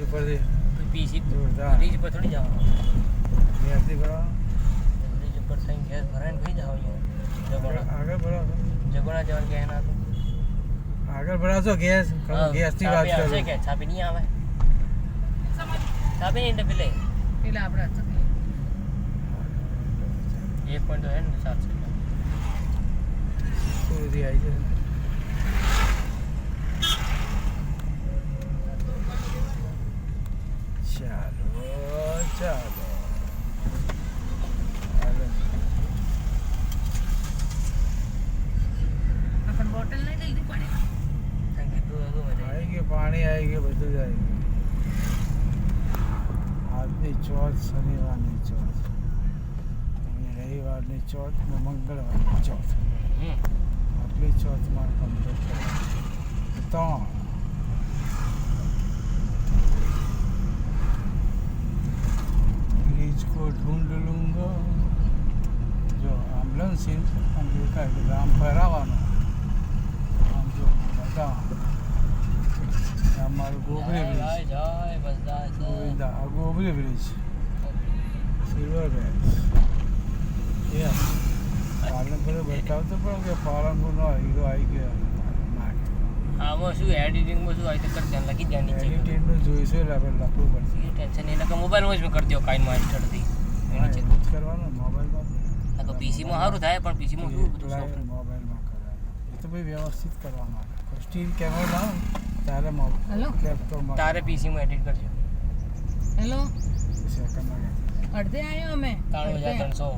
ઉપરથી પીસી જોરદાર બ્રિજ પર થોડી જવાનું ગેસથી ભરાવો બ્રિજ ઉપર થઈને ગેસ ભરાઈને કઈ જાવ આગળ ભરાવો જગોણા જવાનું કે એના આગળ ભરાવશો ગેસ ગેસથી વાત હશે કરો કે છાપી નહીં આવે છાપી નહીં પેલે પેલા આપણે એક પોઈન્ટ તો હે ને 700 સુધી આવી જાય ચાલો अपन बोतल नहीं जल्दी पानी આવી ગયું પાણી આવી ગયું બધું જ આવી ગયું આજની ચોથ શનિવારની ચોથ રવિવારની ચોથ ને મંગળવારની ચોથ આટલી ચોથ મારે કમ્પ્લીટ કરી 3 ब्रिज को ढूंढ लूंगा जो एम्बुलेंस हम દેખાય કે આમ ફરાવાનો આમ જો બધા અમારું ગોબરી બ્રિજ ગોવિંદા આ ગોબરી બ્રિજ સિલ્વર બેચ પાલનપુર બતાવતો પણ કે પાલનપુરનો હીરો આવી ગયો આમાં શું એડિટિંગમાં શું આવી તો કરતા લખી જાય નીચે એડિટિંગનું જોઈશું એટલે આપણે લખવું પડશે એ ટેન્શન એના કે મોબાઈલમાં જ મેં કરી દો કાઈ માસ્ટરથી નીચે એવું જ કરવાનું મોબાઈલમાં ના તો પીસીમાં સારું થાય પણ પીસીમાં શું બધું Apply સોફ્ટ મોબાઈલમાં કરાય એ તો ભાઈ વ્યવસ્થિત કરવાનું સ્ટીલ કેમેરા લાવો ત્યારે હેલો? લેપટોપમાં તારે પીસીમાં એડિટ કરજો हेलो સેકન્ડમાં અડધે આવ્યો અમે 3300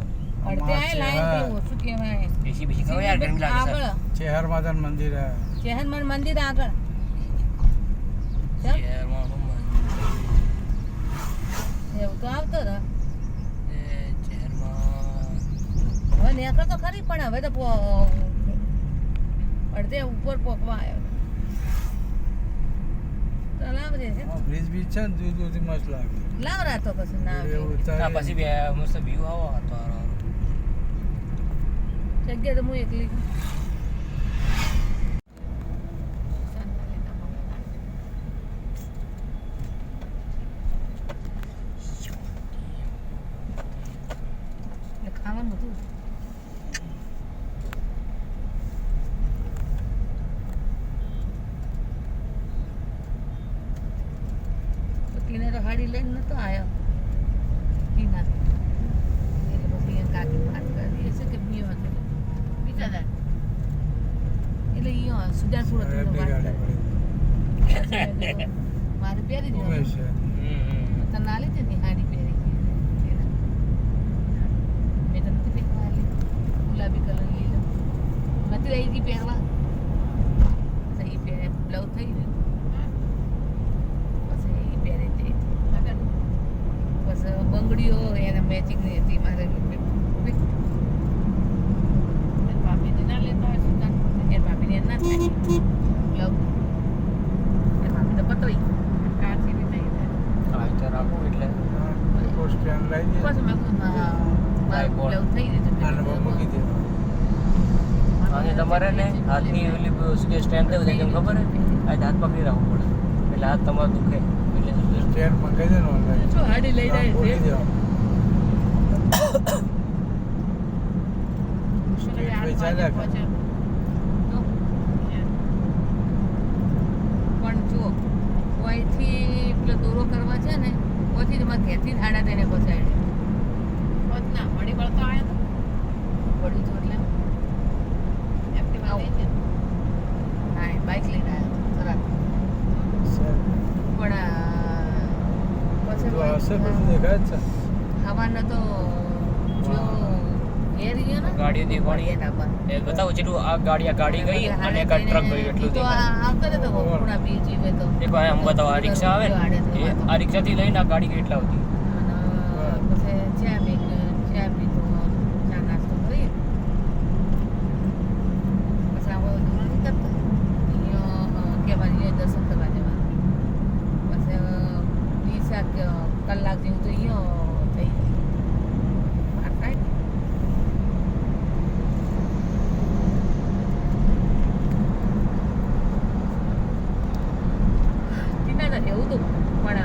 અડધે આય લાઈન થી ઓછું કહેવાય પીસી બીસી ખબર યાર ગરમી લાગે આગળ છે ચેહર માતાનું મંદિર હે ચેહનમન મંદિર આગળ શહેરમાં એવું તો આવતો રહે એ શહેરમાં હવે નેકળ તો ખરી પણ હવે તો અડધે ઉપર પોકવા આવ્યો તો લાવ દે છે બ્રિજ બીચ છે ને દૂર દૂરથી મસ્ત લાગે લાવ રાતો પછી ના આવે. એવું થાય. આ પછી બે મસ્ત વ્યૂ આવો હતો જગ્યા તો હું એકલી એટલે ખાવાનું હતું તો ટીના તો હાડી લઈને નતો આવ્યો ટીના એટલે પછી એ કાકી વાત કરી છે કે બીજો હતો બીજા દા એટલે ઈ સુજાનપુર હતો સાહેબની વાત ગાડી કરી પડી. મારે પહેરી ઉમેશ દીધું છે. તને ના લીધી ને હાડી પહેરી એના મેં તને નથી પહેરવા આલી ગુલાબી કલર લીલો નથી રહી હતી પહેરવા પછી એ પહેરે બ્લાઉઝ થઈ ગયું પછી એ પહેરે તે આગળ પછી બંગડીઓ એના મેચિંગની હતી મારે ભાભીને ના લેતા હોય સુધાર એ ભાભીને ના થાય બ્લાઉઝ એ ભાભી તો પતોઈ કાચી બી નહીં થાય આ તો રાખું એટલે કોઈ સ્ટેન્ડ લઈ દે પછી મેં કીધું, મારું બ્લાઉઝ થઈ ગયું અને બહુ મૂકી દે અને તમારે ને હાથની ઓલી શું કે સ્ટેન્ડ થયું કેમ ખબર હે આ હાથ પકડી રાખવું પડે એટલે હાથ તમારો દુખે એટલે સ્ટેન્ડ મંગાઈ દે ને ઓનલાઈન જો હાડી લઈ જાય છે સ્ટેટ પે ચાલ્યા કરે. પણ જો કોઈથી પેલો દોરો કરવા છે ને કોઈથી તમારે ઘેરથી જ હાડા તેને પહોંચાડે ના મળી વળતો આવ્યો તો વળી તો એટલે એક્ટિવા લઈ છે હા બાઇક લઈને આવ્યો તો તરત સર પણ તો હશે બધું દેખાય જ છે હવાનો તો જો ઘેર ગયો ને ગાડીઓ દેખવાની એના પર એ બતાવો જેટલું આ ગાડી ગઈ અને એક આ ટ્રક ગઈ એટલું તો દેખાય આવતો ને તો પૂરા બીજ જીવે તો એ ભાઈ આમ બતાવો આ રિક્ષા આવે ને એ આ રિક્ષાથી લઈને આ ગાડી કેટલા હતી અને પછી ચા પીધો ચા નાસ્તો કરી પછી આવો દૂર નહીં કરતો અહીંયા કહેવાય દર્શન કરવા જવાનું પછી 20 કલાક જેવું તો અહીંયા થઈ જાય થાય ટીના એવું હતું પણ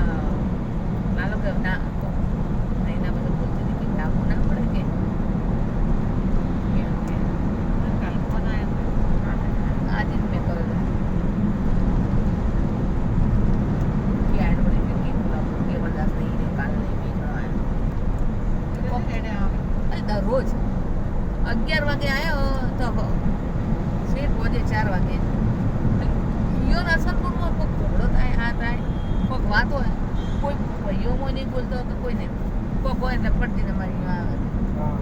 વાગે ઈયો નસલપુરમાં કોઈક ઝઘડો થાય આ થાય કોઈક વાત હોય કોઈ ભાઈઓમાં નહીં બોલતો તો કોઈ નહીં કોઈક હોય એટલે પડતી તમારી આવે હા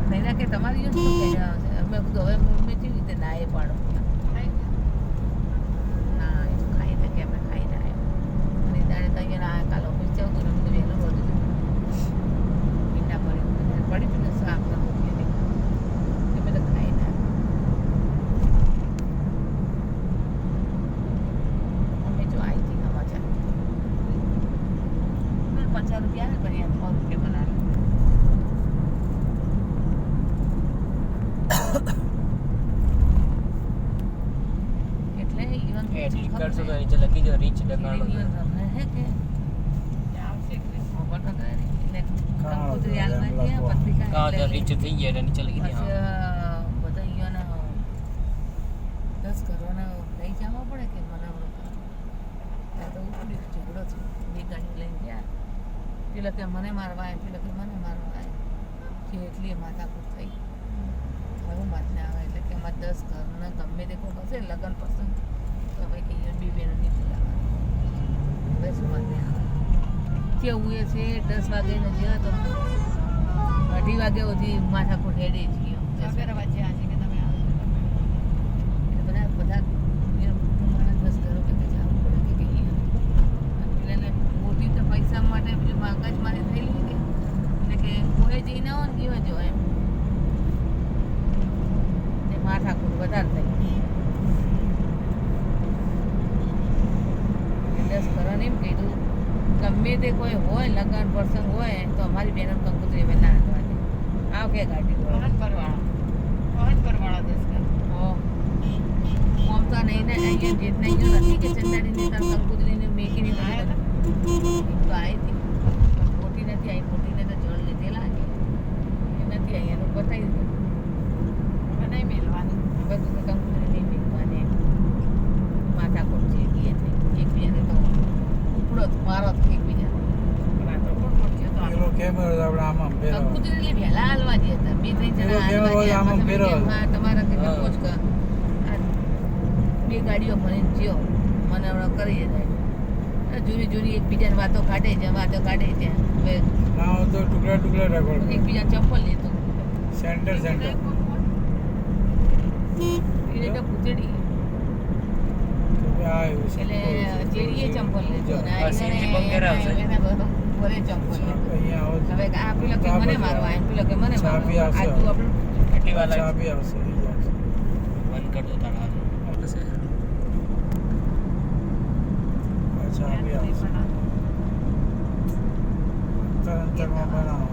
નહીં ના કે તમારી શું કહી આવશે અમે બધું હવે મેં કેવી રીતે ના એ પાડો ના એ તો ખાઈ શકે અમે ખાઈ ના આવ્યો અને તારે તો અહીંયા ના કાલ ઓફિસ જવું હતું ને બધું વહેલું બધું ઈંડા પડી ને શાક કરવું અમે તો ખાઈ ના અમે જો આવી હતી સમાચાર 50 રૂપિયા ને પણ યાર 100 રૂપિયા બનાવે એટલે ઈવન ક્લિક કરશો તો નીચે લખી દો રીચ ડકાણો ઈવન તમને હે કે આવશે કે ખબર ન કરે એટલે કંકોત્રી હાલમાં ત્યાં પત્રિકા કા એટલે તો રીચ થઈ ગયા એટલે નીચે લખી દો પછી બધા ઈવન 10 ઘરોને લઈ જવા પડે કે મનાવડો ત્યાં તો ઉપડી ઝઘડો છે બે ગાડી લઈને ગયા પેલા કે મને મારવા આવે પેલા કે મને મારવા આવે કે એટલી માથાકૂટ થઈ હવે માથને આવે એટલે કે અમારે 10 ઘરને ગમે તે કોઈ હશે લગ્ન પસંદ તો હવે કે ઈવન બી બેનો નહીં બોલાવવાનું હવે શું માથને આવે કેવું એ છે 10 વાગે ને જ્યાં તો 2:30 વાગ્યા સુધી માથાકૂટ હેડે જ ગયો બધા માણસ 10 ઘરો કે જવું પડે કે એટલે મોટી તો પૈસા માટે પેલી મગજ મારી થયેલી કે એટલે કે કોઈ જઈને આવો ને કેવા જો એમ તે માથાકૂટ વધારે થઈ 10 ઘરોને એમ કીધું ગમે તે કોઈ હોય લગ્ન પ્રસંગ હોય તો અમારી બેન કંકોત્રી હવે ના રાખવાની આવ કે ગાડી આમ તો નહીં ને અહીંયા જેટને અહીંયા નથી કે ચંદાડીને તાર કંકોત્રીને મેકીને આવ્યા હતા તો આવી હતી પણ મોટી નથી આવી મોટીને તો જળ લીધેલા કે એ નથી આવી એનું બતાવી દીધું નહીં મેળવાની બધું કંકોત્રી નહીં મેળવાની માથાકૂટ છે એકબીજાને તો ઉપડો મારો એકબીજાને પેલો કેમેરો આપણે આમાં ફેરવો કંકોત્રી એટલે વહેલા હાલવા દે હતા બે ત્રણ જણા હાલવા દે આમાં ફેરવો હા તમારા કે પહોંચ કર બે ગાડીઓ મને જ્યો મને હમણાં કરી જાય જૂની જૂની એકબીજાને વાતો કાઢે છે હવે ના હોય તો ટુકડા ટુકડા રેકોર્ડ એકબીજાને ચંપલ લીધું સેન્ટર સેન્ટર એને તો પૂતળી આ એવું છે એટલે જેડીએ ચંપલ લીધું ને હા, સીધી બંગેરા આવશે. બોલે ચંપલ લીધું અહીંયા આવો હવે આ પેલો કે મને મારવા એમ પેલો કે મને ચા બી મારવા આવશે. આ તું આપણું કેટલી વાર ચા લાગશે બી આવશે એ જ આવશે. બંધ કર દો તારા આ ચા બી આવશે અંતરમાં બનાવો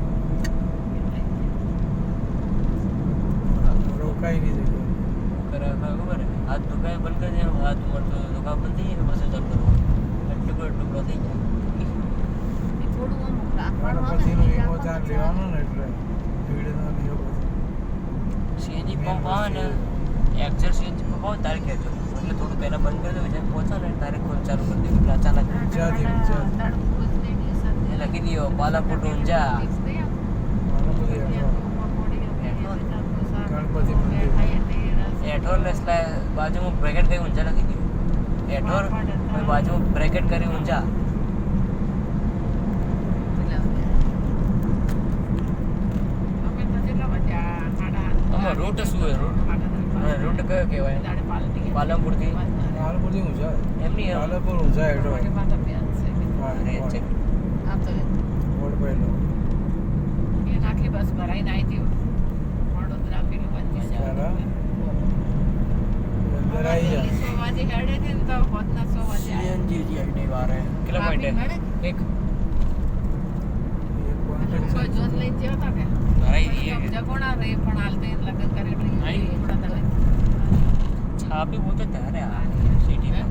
રોકાઈ નહીં જગ્યાએ કરે ખબર હે? હાથ ધોકાય બંધ કરી દે હાથ મળતો ધોકા બંધ થઈ જાય પછી ચાલુ કરવાનું ટુકડો ટુકડો થઈ જાય એ થોડું આમ રાખવાનું પણ આવે પછીનું ને વીમો ત્યાં લેવાનો ને એટલે ભીડ ન લીધો પછી સીએનજી પંપ આવે ને એક્ઝેટ સીએનજી પંપ આવે તારે કહેજો એટલે થોડું પહેલાં બંધ કરી દો જેમ પહોંચો ને તારે કોલ ચાલુ કરી દેવું એટલે અચાનક ચાથી એ લખી દો પાલાપુર ઊંઝા ગણપતિ એઠોર ને બાજુમાં બ્રેકેટ કરી ઊંઝા લખી દો એઠોર પછી બાજુમાં બ્રેકેટ કરી ઊંઝા આમાં રૂટ શું હોય રૂટ કયો કહેવાય પાલનપુરથી પાલપુરથી ઊંઝા એમની પાલપુર ઊંઝા હેઠો અરે છે આમ તો બોર્ડ પહેલો બસ ભરાઈને આવી હતી વડોદરા પેલું ચાલો અંદર આવી જા સીએનજી જીઆઈડી વારે કેટલા પોઈન્ટ એક છાપી બોલતો ત્યારે આ સિટીમાં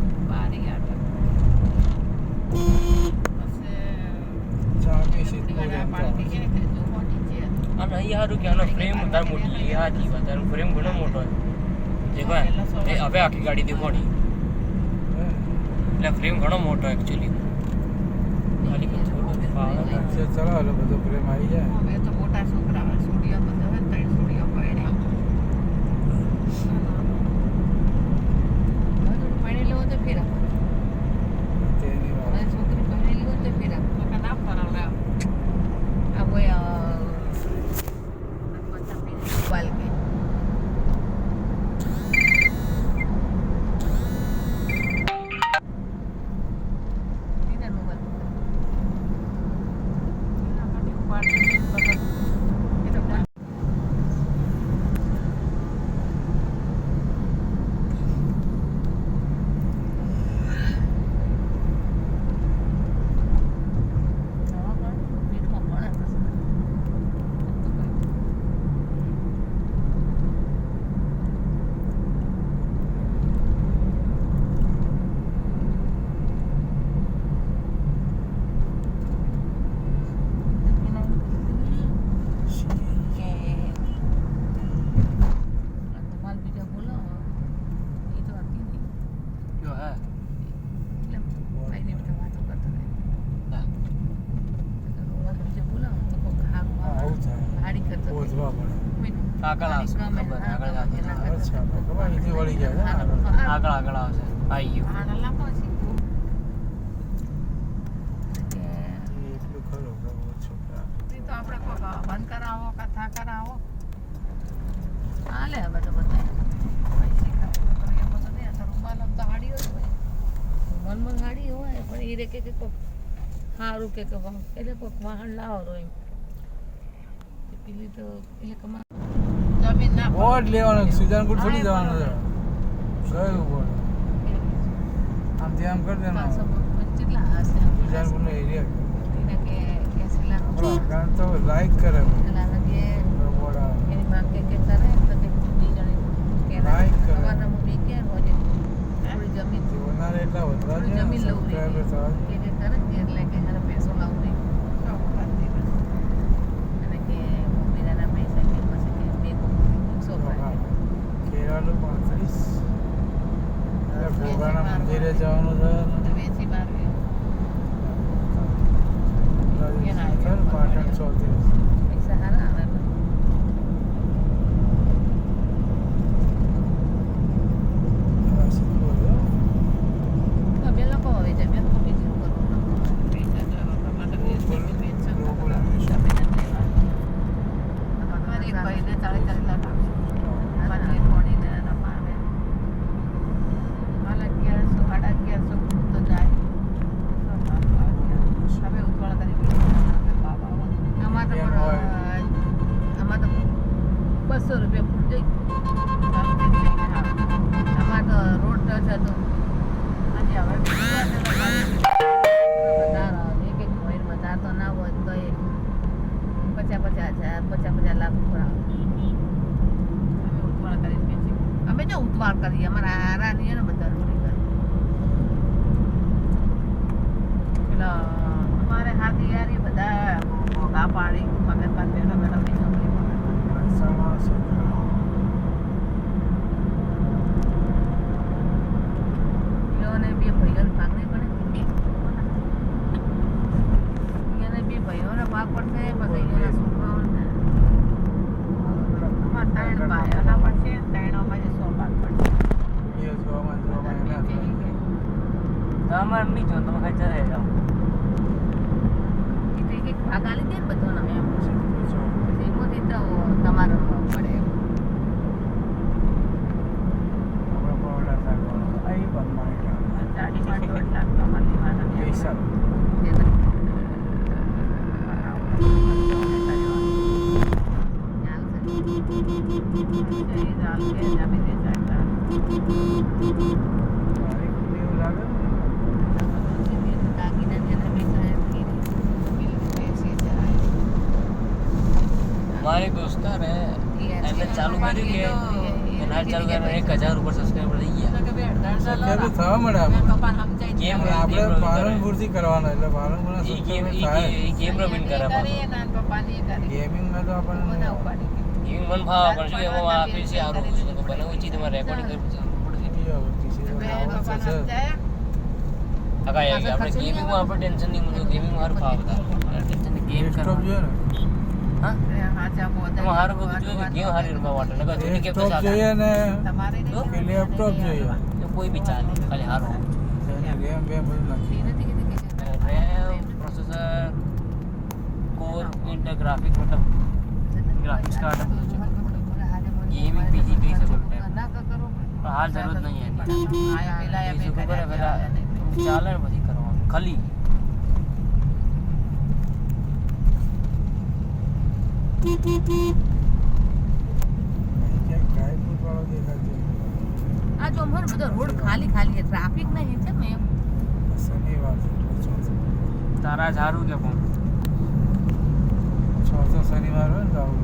ચા બી સીધું અને અહીં સારું કે આનો ફ્રેમ વધારે મોટી એ હાથી વધારે ફ્રેમ ઘણો મોટો છે જે એ હવે આખી ગાડી દેખાડી એટલે ફ્રેમ ઘણો મોટો એકચ્યુઅલી ખાલી થોડું ફાવે ચલો હાલો બધો પ્રેમ આવી જાય હવે તો મોટા છોકરા સોડિયા બધા 3 સોડિયા પડ્યા આગળ આવશે ખબર આગળ આવશે અચ્છા ખબર અહીંથી વળી ગયા છે ને આગળ. આગળ આવશે આવી ગયું આણલા પછી એ એટલું ખરું પ્રભુ છોકરા એ તો આપણે કોક બંધ કરાવો કથા કરાવો હાલે હવે તો બધા પૈસી ખાવ તો એ બધું નહીં તો રૂમાલમ તો હાડી હોય રૂમાલમાં હાડી હોય પણ એ રે કે કોક સારું કે એટલે કોક વાહન લાવો તો એમ પેલી તો એક જમીન ના બોર્ડ લેવાનું સુજાનપુર થોડી જવાનું છે કયું બોર્ડ આમ ધ્યાન કરી દેવાનું કેટલા હશે સુજાનપુરનો એરિયા એને કે સિલા બરાબર કારણ તો લાઈક કરે પેલા કે બોર્ડ આવે એની માંગ કે કરે તો તે બીજી જણી કે Like કરે. સવારના મૂવી કે રોજે થોડી જમીન જોનાર એટલા વધવા થોડી જોઈએ જમીન લઉં રે સબસ્ક્રાઈબર થવા કે કરે ને એટલે કે હારે પૈસો લાવું રે અને કે મમ્મીના પૈસા કે પછી કે બે છોકરા કેરાલું 35 એટલે ભોગાના મંદિરે જવાનું છે તો વેચી મારવી પાટણ 34 પૈસા હારા આવે બે લોકો હવે છે બે લોકો બીજું કરવું પૈસા જો ટમાટર વેચી વેચો તમારી ભાઈને 40 લાખ આપશે પછી થોડીને રમાવે હાલ 1100 તો જાય હવે ઉતવાળ કરી આમાં તો આમાં તો 200 રૂપિયા ફૂલ જઈ આમાં તો રોડ ટચ હતો આજે હવે વધારો એક એક ભોઈર વધાર તો ના હોય તો એ 50,000 લાખ ઉપર આવે અમે ઉતવાળ કરીને બેસી અમે જો ઉતવાળ કરીએ અમારા હારા નહીં ને બધા રોડી કરે પેલા અમારે હાથી યારી બધા ઘા પાડી મગર પાડ બેઠા બેઠા પૈસા મળી એને બે ભાઈઓને ભાગ નહીં પડે એને બે ભાઈઓને ભાગ પડશે પછી એના છોકરાઓને અમારે 3 ભાઈઓના પડશે 3 અમારે 100 ભાગ પડશે તમારે નહીં જો તમે ખાઈ ચરે જાઓ એટલે એક ભાગ આલી દે ને બધાનો એમ એમાંથી તો તમારો પડે ચાડી માં 1.5 લાખ તો અમારે લેવાના પૈસા મારી દોસ્તાર હે એને ચાલુ કર્યું કે એના ચાલુ કર્યું 1000 ઉપર સબસ્ક્રાઇબર થઈ ગયા સબસ્ક્રાઈબર થવા મળે આપણે ગેમ આપણે પાલનપુરથી કરવાના એટલે પાલનપુરના એ ગેમ સબસ્ક્રાઈબર થાય એ ગેમ રમીને કરે ગેમિંગમાં તો આપણને ગેમ મન ભાવ પણ શું એમાં આપી છે આરો પૂછતો કે બને ઓછી તમારે રેકોર્ડિંગ કરવું આગા આપણે ગેમિંગમાં આપણે ટેન્શન નહીં મળતું ગેમિંગમાં હારું ફાવ બધા ટેન્શન ગેમ ડેસ્કટોપ કરવા જોઈએ ને હા એમાં હારું બધું જોઈએ કે ગેમ હારી રમવા માટે નકર જૂની કેમ તો ડેસ્કટોપ ચાલે જોઈએ ને કે લેપટોપ જોઈએ તો કોઈ બી ચાલે ખાલી હારું ગેમ બેમ બધું નાખી RAM processor core inter graphic મતલબ ગ્રાફિક્સ કાર્ડ બધું છે ગેમિંગ પીસી કહી શકો પણ હાલ જરૂર નહીં એની બીજું ખબર હે પેલા ચાલે ને પછી કરવાનું ખાલી ક્યાંક ડ્રાયફ્રૂટ વાળો દેખાય આ જો અમારો બધો રોડ ખાલી ખાલી છે ટ્રાફિક નહીં છે મેં છે શનિવાર છે તારા સારું કે પણ ચોથો શનિવાર હોય ને તો આવું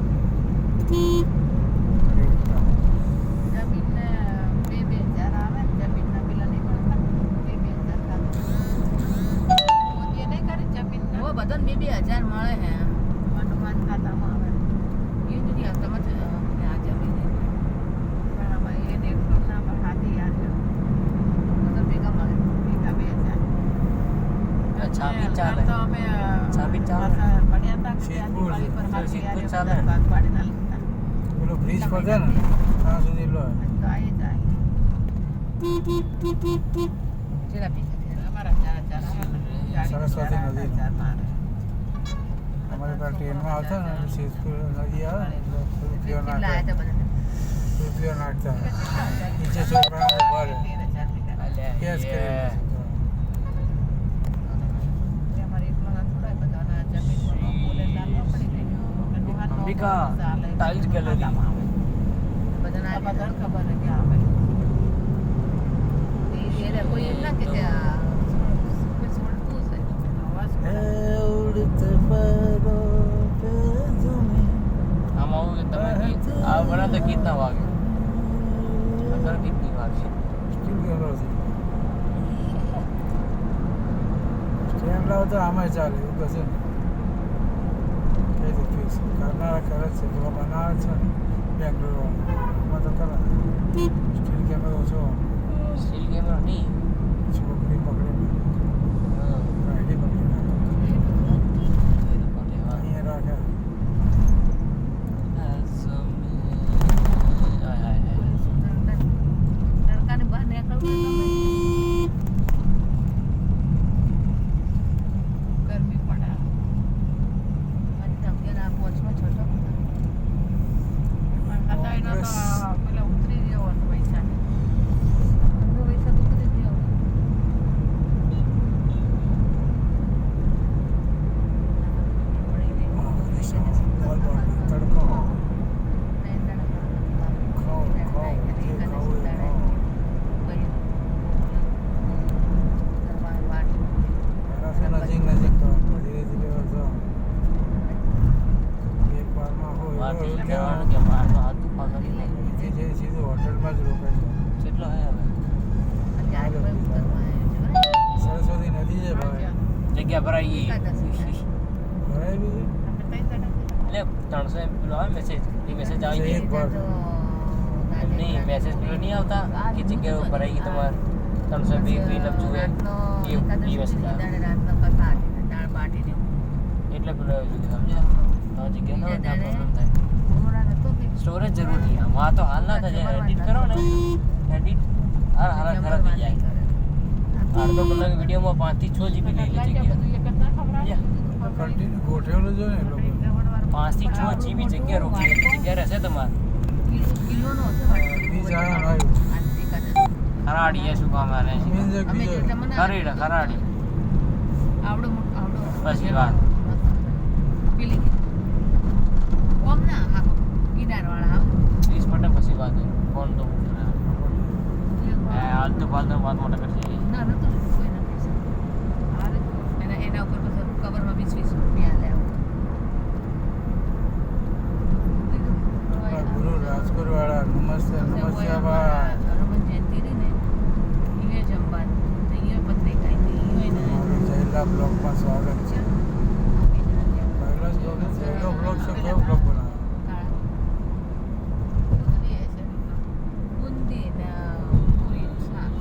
જમીનને 2,000 આવે જમીનના પેલા નહીં મળતા 2,000 મોદીએ નહીં કરી જમીનના ઓ બધાને 2,000 મળે હે મનમાન ખાતામાં આવે એ નથી આવતા મત આ જમીન બરાબર એ દેખતો ના પણ હાથી યાર બધા ભેગા મળે ભેગા 2,000 છાપી ચાલે તો અમે છાપી ચાલે પડ્યા હતા સિદ્ધપુર દિવાળી પર હાથી સિદ્ધપુર યાર ચાલે. ભાગ પાડીને લીધા પેલો બ્રિજ પતે ને ત્યાં સુધી લો તો આવી જાય જેલા પીછે અમારા સરસ્વતી નદી. ચાર મારે અમારે ત્યાં ટ્રેનમાં આવતા ને શેષપુર નદી આવે ને તો થોડું પીઓ કેટલા આવ્યા નાખે હતા બધા રૂપિયો નાખતા નીચે છોકરાઓને ઉભા રહે કેસ કરી અંબિકા ટાઇલ્સ ગેલેરી કોઈ એમ ના કે આમ આવું કે તમે ગીત આ બના તો ગીત ના વાગે અગર ગીત નહીં વાગે સ્ટેન્ડ લાવો તો આમાં ચાલે એવું કશું નહીં કઈ તો ફિક્સ કરનારા કરે છે પેલા બનાવે છે ને બેંગ્લોર વાળા તો કરે સ્ટીલ કેમેરો ઓછો સ્ટીલ કેમેરા નહીં છોકરી પકડીને ગાડી પકડીને અહીંયા રાખે લડકાને બહાર નીકળવું ગરમી પડે ધમકેલા પોચમાં છોટો પેલા ઉતરી ગયો પૈસા પૈસા ઉતરી ગયો તડકો નજીક નજીક તો ધીરે ધીરે વધો એક વારમાં હોય વાટી જવાનું કે મારનો હાથ દુખા કરી લે બીજી જે સીધું હોટલમાં જ રોકાય છે કેટલો હે હવે સરસ્વતી નદી છે ભાઈ જગ્યા ભરાઈ ગઈ ભરાય બીજું એટલે 300 એમ પેલો આવે મેસેજ એ મેસેજ આવી એક ગઈ વાર નહીં મેસેજ પેલો નહીં આવતા કે જગ્યા ભરાઈ ગઈ તમારે 302 ફ્રી લખ જુએ એ દિવસ એટલે પેલો સમજ્યા આ જગ્યા ના પ્રોબ્લેમ થાય સ્ટોરેજ જરૂરી આમાં તો હાલ ના થાય એડિટ કરો ને એડિટ હારા થઈ જાય અડધો કલાક વિડીયોમાં 5 થી 6 GB લઈ લે જગ્યા કન્ટિન્યુ ગોઠવેલું જો ને એ લોકો 5 થી 6 GB જગ્યા રોકી જગ્યા રહેશે તમારે બીજ આવ્યા આવ્યું ખરાડી એ શું કામ આને છે મીન્સ એક બીજો ખરાડી આવડો પછી વાત પેલી ઓમ ના આખો કિનાર વાળા 30 મિનિટ પછી વાત ફોન તો આલતુ ફાલતુ વાત મોટા કરશે ના નતું કોઈ ના પૈસા એના ઉપર પછી કવરમાં 20 રૂપિયા લે ગુરુ રાજકોટ વાળા નમસ્તે નમસ્તે બા હનુમાન જયંતિ રી ને ઈએ જમવાનું તો ઈએ પત્રિકા ઈએ ને જયલા બ્લોગમાં સ્વાગત છે પહેલો બ્લોગ છે કયો બ્લોગ બનાવ્યો બુંદી ને પૂરી શાક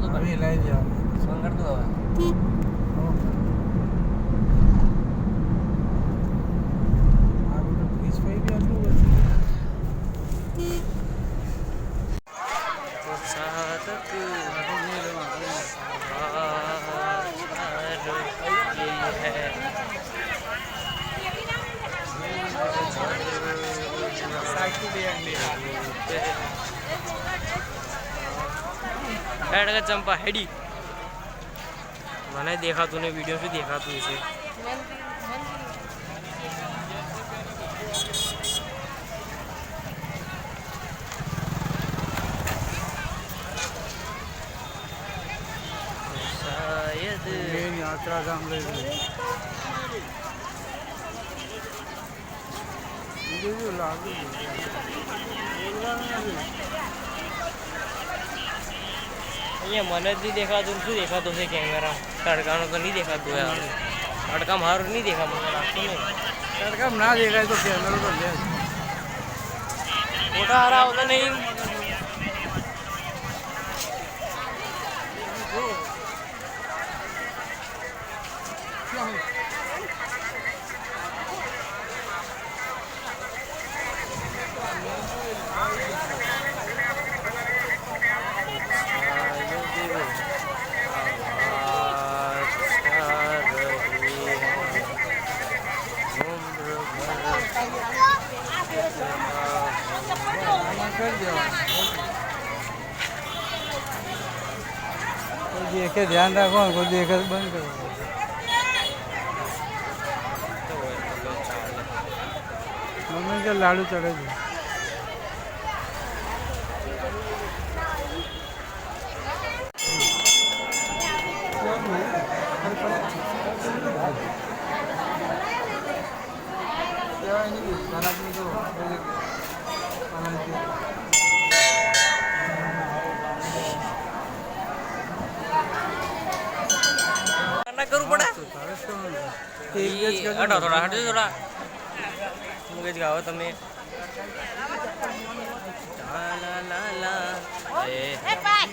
આવી લઈ જવાનું ફોન કર દો હવે આ બધું બ્રિજ પડી બી આટલું બધું ચંપા હેડી મને દેખાતું ને વિડીયો શું દેખાતું છે મેન યાત્રાધામ લઈ બીજું લાગુ અહીંયા મને જ નહીં દેખાતું શું દેખાતું છે કેમેરા તડકાનું તો નહીં દેખાતું યાર તડકા મારું નહીં દેખાતું લાગતું નહીં તડકામ ના દેખાય તો કેમેરો તો લે ફોટા હારા આવતા નહીં કોઈ દેખે ધ્યાન રાખો ને કોઈ દેખે બંધ કરો મમ્મી કે લાડુ ચડે છે કરવું પડે હટો થોડા હટો થોડા મુકેશ ગાઓ તમે લા લા લા એ શિટ ભાઈ